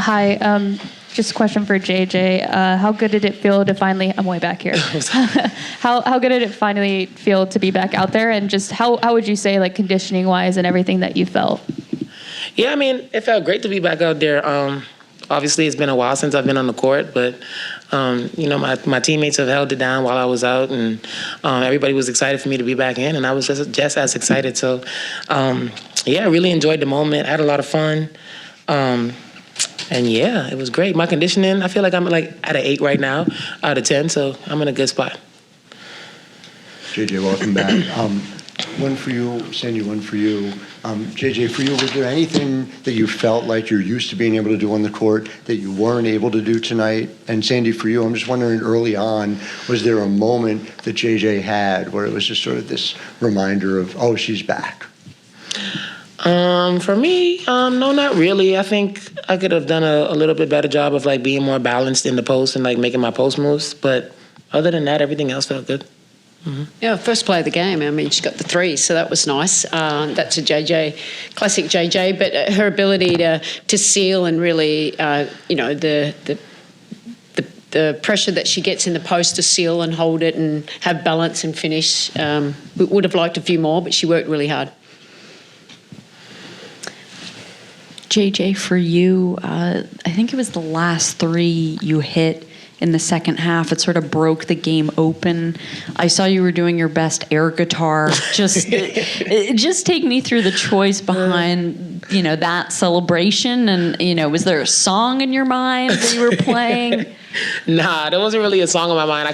Hi, just a question for JJ. How good did it feel to finally, I'm way back here. How good did it finally feel to be back out there? And just how would you say, like, conditioning wise and everything that you felt? Yeah, I mean, it felt great to be back out there. Obviously, it's been a while since I've been on the court, but my teammates have held it down while I was out, and everybody was excited for me to be back in, and I was just as excited. So, I really enjoyed the moment. I had a lot of fun. And yeah, it was great. My conditioning, I feel like I'm like at an 8 right now out of 10, so I'm in a good spot. JJ, welcome back. One for you, Sandy, one for you. JJ, for you, was there anything that you felt like you're used to being able to do on the court that you weren't able to do tonight? And Sandy, for you, I'm just wondering, early on, was there a moment that JJ had where it was just sort of this reminder of, oh, she's back? For me, no, not really. I think I could have done a little bit better job of like being more balanced in the post and like making my post moves. But other than that, everything else felt good. Mm-hmm. Yeah, first play of the game. I mean, she got the 3, so that was nice. That's a JJ, classic JJ. But her ability to seal and really, the pressure that she gets in the post to seal and hold it and have balance and finish. We would have liked a few more, but she worked really hard. JJ, for you, I think it was the last 3 you hit in the second half. It sort of broke the game open. I saw you were doing your best air guitar. Just take me through the choice behind, that celebration. And, was there a song in your mind that you were playing? Nah, there wasn't really a song on my mind.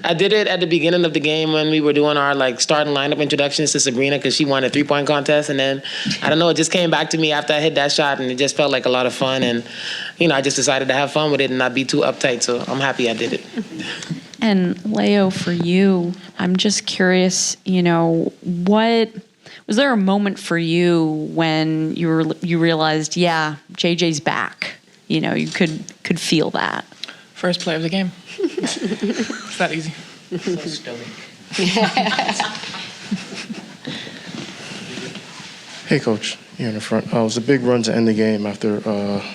I did it at the beginning of the game when we were doing our like starting lineup introductions to Sabrina because she won a 3-point contest, and then I don't know, it just came back to me after I hit that shot, and it just felt like a lot of fun, and I just decided to have fun with it and not be too uptight. So I'm happy I did it. And Leo, for you, I'm just curious, what was there a moment for you when you realized, yeah, JJ's back? You could feel that. First play of the game. It's that easy. So stoic. Hey, Coach. Here in the front. It was a big run to end the game after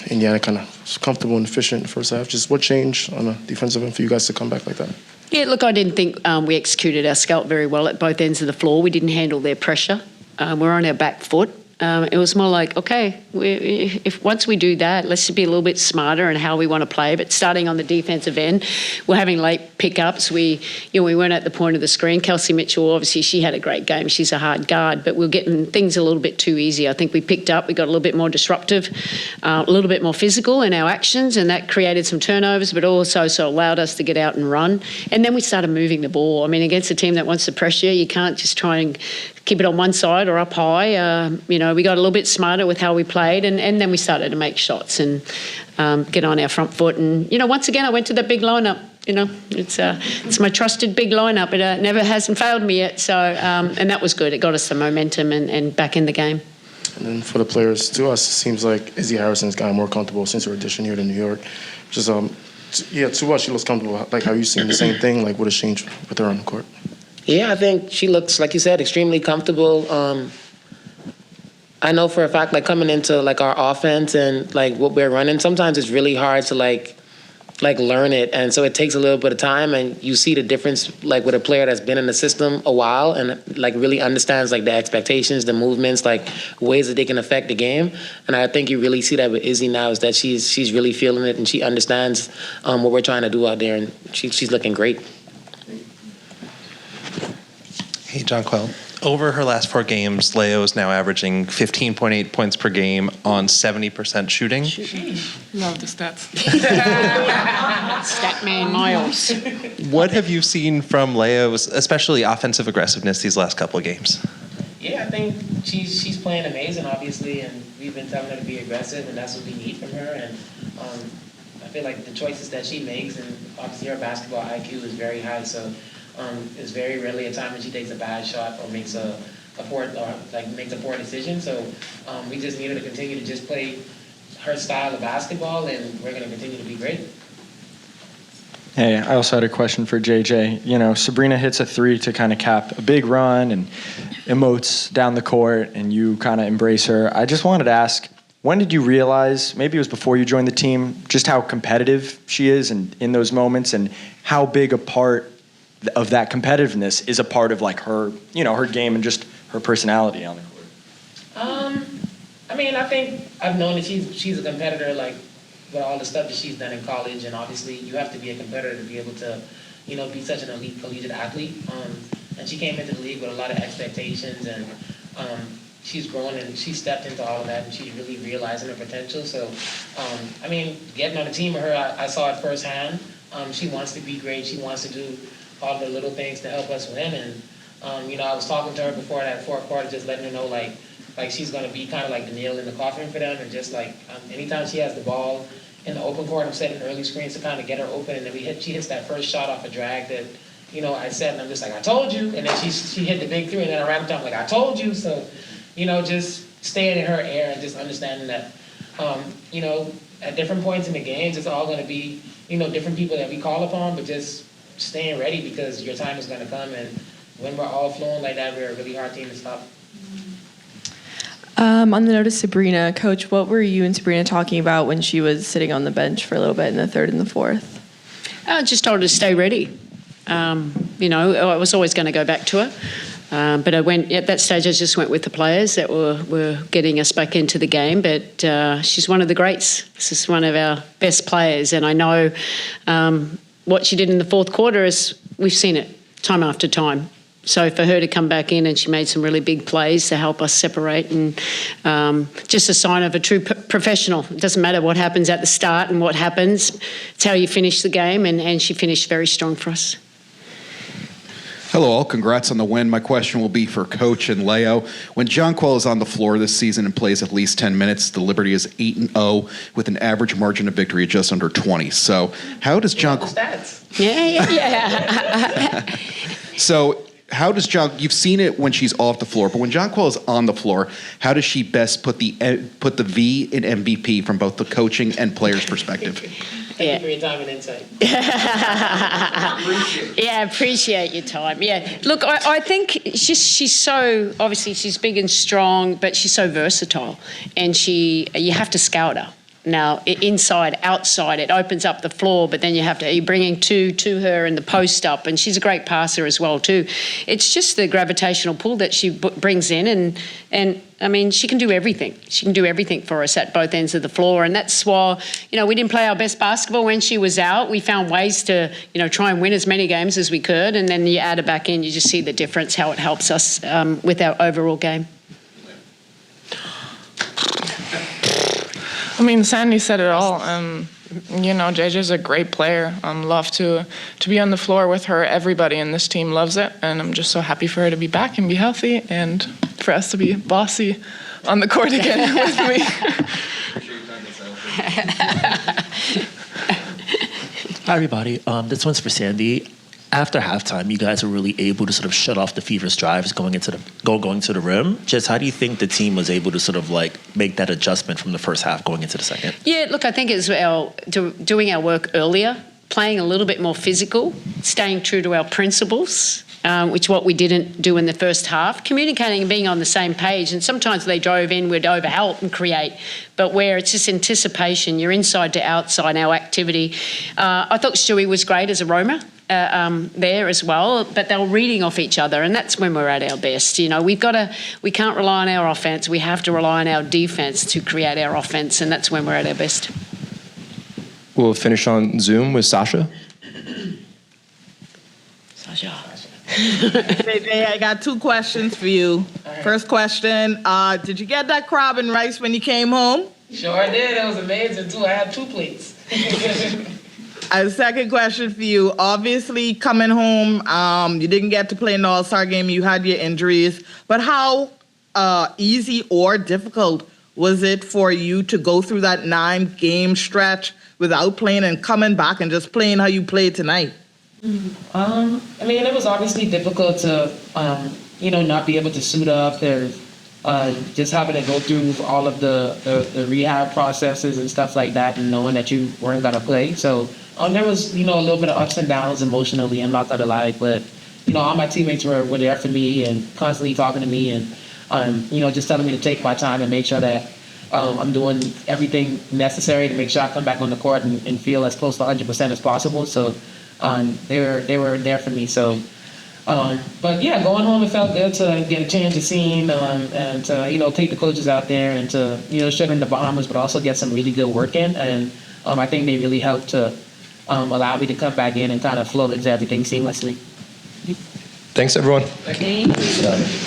Indiana kind of was comfortable and efficient in the first half. Just what changed on the defensive end for you guys to come back like that? Yeah, look, I didn't think we executed our scout very well at both ends of the floor. We didn't handle their pressure. We're on our back foot. It was more like, okay, if once we do that, let's just be a little bit smarter in how we want to play. But starting on the defensive end, we're having late pickups. We weren't at the point of the screen. Kelsey Mitchell, obviously, she had a great game. She's a hard guard, but we're getting things a little bit too easy. I think we picked up. We got a little bit more disruptive, a little bit more physical in our actions, and that created some turnovers, but also allowed us to get out and run. And then we started moving the ball. I mean, against a team that wants to pressure, you can't just try and keep it on one side or up high. We got a little bit smarter with how we played, and then we started to make shots and get on our front foot. And, once again, I went to that big lineup. It's my trusted big lineup. It never hasn't failed me yet. So, and that was good. It got us the momentum and back in the game. And then for the players, to us, it seems like Izzy Harrison's gotten more comfortable since her addition here to New York. Just, to us, she looks comfortable. Like, have you seen the same thing? Like, what has changed with her on the court? Yeah, I think she looks, like you said, extremely comfortable. I know for a fact, like coming into like our offense and like what we're running, sometimes it's really hard to like learn it, and so it takes a little bit of time. And you see the difference like with a player that's been in the system a while and like really understands like the expectations, the movements, like ways that they can affect the game. And I think you really see that with Izzy now, is that she's really feeling it and she understands what we're trying to do out there, and she's looking great. Hey, Jonquel. Over her last 4 games, Leo is now averaging 15.8 points per game on 70% shooting. Love the stats. Statman Miles. What have you seen from Leo's, especially offensive aggressiveness, these last couple of games? Yeah, I think she's playing amazing, obviously, and we've been telling her to be aggressive, and that's what we need from her. And I feel like the choices that she makes, and obviously her basketball IQ is very high, so it's very rarely a time when she takes a bad shot or makes a poor decision. So we just need her to continue to just play her style of basketball, and we're going to continue to be great. Hey, I also had a question for JJ. Sabrina hits a 3 to kind of cap a big run and emotes down the court, and you kind of embrace her. I just wanted to ask, when did you realize, maybe it was before you joined the team, just how competitive she is and in those moments, and how big a part of that competitiveness is a part of like her, her game and just her personality on the court? I mean, I think I've known that she's a competitor, like with all the stuff that she's done in college, and obviously you have to be a competitor to be able to, be such an elite collegiate athlete. And she came into the league with a lot of expectations, and she's grown and she stepped into all of that, and she's really realizing her potential. So, I mean, getting on the team with her, I saw it firsthand. She wants to be great. She wants to do all the little things to help us win. And, I was talking to her before that fourth quarter, just letting her know, like she's going to be kind of like the nail in the coffin for them. And just like anytime she has the ball in the open court, I'm setting early screens to kind of get her open. And then she hits that first shot off a drag that, I said, and I'm just like, I told you. And then she hit the big three, and then I ran up to her, I'm like, I told you. So, just staying in her air and just understanding that, at different points in the games, it's all going to be, different people that we call upon, but just staying ready because your time is going to come. And when we're all flowing like that, we're a really hard team to stop. On the note of Sabrina, Coach, what were you and Sabrina talking about when she was sitting on the bench for a little bit in the third and the fourth? I just told her to stay ready. I was always going to go back to her. But at that stage, I just went with the players that were getting us back into the game. But she's one of the greats. This is one of our best players. And I know what she did in the fourth quarter is we've seen it time after time. So for her to come back in, and she made some really big plays to help us separate, and just a sign of a true professional. It doesn't matter what happens at the start and what happens. It's how you finish the game, and she finished very strong for us. Hello all, congrats on the win. My question will be for Coach and Leo. When Jonquel is on the floor this season and plays at least 10 minutes, the Liberty is 8-0 with an average margin of victory of just under 20. So how does Jonquel... Yeah. So how does you've seen it when she's off the floor, but when Jonquel is on the floor, how does she best put the V in MVP from both the coaching and players' perspective? Thank you for your time and insight. Appreciate your time. Yeah, look, I think she's so, obviously she's big and strong, but she's so versatile, and you have to scout her. Now, inside, outside, it opens up the floor, but then you're bringing two to her and the post up, and she's a great passer as well too. It's just the gravitational pull that she brings in, and I mean, she can do everything. She can do everything for us at both ends of the floor, and that's why, we didn't play our best basketball when she was out. We found ways to, try and win as many games as we could, and then you add her back in, you just see the difference, how it helps us with our overall game. I mean, Sandy said it all. JJ's a great player. Love to be on the floor with her. Everybody in this team loves it, and I'm just so happy for her to be back and be healthy, and for us to be bossy on the court again with me. Hi, everybody. This one's for Sandy. After halftime, you guys were really able to sort of shut off the feverish drives going to the rim. Just how do you think the team was able to sort of like make that adjustment from the first half going into the second? Yeah, look, I think it's doing our work earlier, playing a little bit more physical, staying true to our principles, which what we didn't do in the first half, communicating and being on the same page. And sometimes they drove in, we'd overhelp and create, but where it's just anticipation, you're inside to outside, our activity. I thought Stewie was great as a roamer. There as well, but they were reading off each other, and that's when we're at our best. We can't rely on our offense. We have to rely on our defense to create our offense, and that's when we're at our best. We'll finish on Zoom with Sasha. Sasha. JJ, I got two questions for you. Right. First question, did you get that crab and rice when you came home? Sure did. It was amazing, too. I had 2 plates. A second question for you. Obviously, coming home, you didn't get to play in the All-Star game. You had your injuries. But how easy or difficult was it for you to go through that 9-game stretch without playing and coming back and just playing how you played tonight? I mean, it was obviously difficult to, not be able to suit up. Just having to go through all of the rehab processes and stuff like that, and knowing that you weren't going to play. So there was, a little bit of ups and downs emotionally, I'm not going to lie. But, all my teammates were there for me and constantly talking to me and, just telling me to take my time and make sure that I'm doing everything necessary to make sure I come back on the court and feel as close to 100% as possible. So they were there for me. So, but yeah, going home, it felt good to get a change of scene and to, take the coaches out there and to, show them the Bahamas, but also get some really good work in. And I think they really helped to allow me to come back in and kind of flow into everything seamlessly. Thanks, everyone. Thank you.